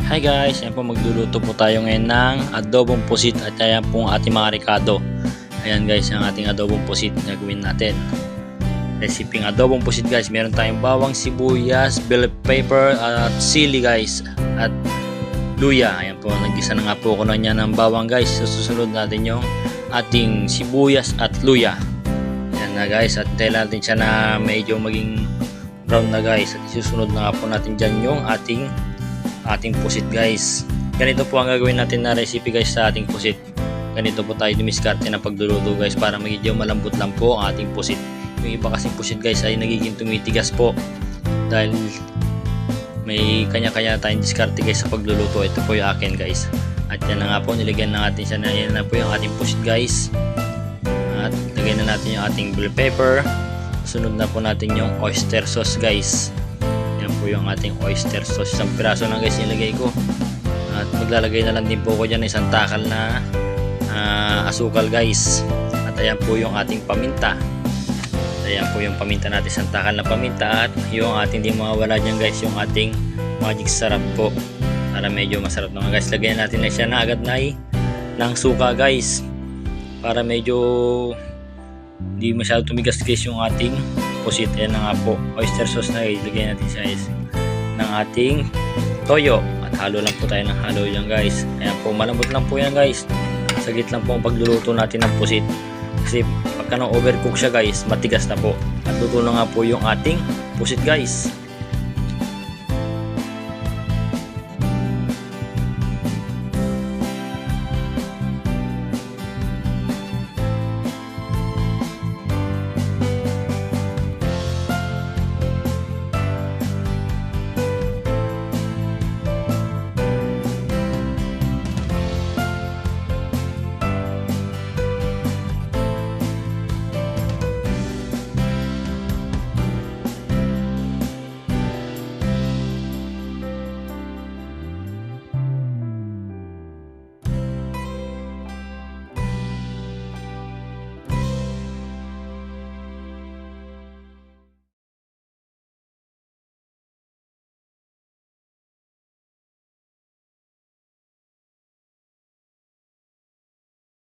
Hi guys, ayan po, magluluto po tayo ngayon ng adobong pusit at ayan po ang ating mga ricado. Ayan guys, ang ating adobong pusit na gawin natin. Resiping adobong pusit guys, meron tayong bawang, sibuyas, bell pepper at sili guys at luya. Ayan po, nagisa na nga po ako na niya ng bawang guys. Susunod natin yung ating sibuyas at luya. Ayan na guys, at tayo natin siya na medyo maging brown na guys. At susunod na nga po natin dyan yung ating pusit guys. Ganito po ang gagawin natin na recipe guys sa ating pusit. Ganito po tayo dumiskarte na pagluluto guys para medyo malambot lang po ang ating pusit. Yung iba kasing pusit guys ay nagiging tumitigas po dahil may kanya-kanya tayong diskarte guys sa pagluluto. Ito po yung akin guys. At yan na nga po, nilagyan na natin siya na yan na po yung ating pusit guys. At lagyan na natin yung ating bell pepper. Sunod na po natin yung oyster sauce guys. Yan po yung ating oyster sauce. Isang piraso na guys nilagay ko. At maglalagay na lang din po ko dyan isang takal na asukal guys. At ayan po yung ating paminta. At ayan po yung paminta natin, isang takal na paminta. At yung ating di mawawala dyan guys, yung ating magic sarap po. Para medyo masarap naman guys. Lagyan natin na siya na agad ng suka guys. Para medyo hindi masyado tumigas guys yung ating pusit. Ayan na nga po, oyster sauce na guys. Lagyan natin siya guys ng ating toyo at halo lang po tayo ng halo yan guys. Ayan po, malambot lang po yan guys. Saglit lang po ang pagluluto natin ng pusit kasi pagka na overcook siya guys, matigas na po. At luto na nga po yung ating pusit guys.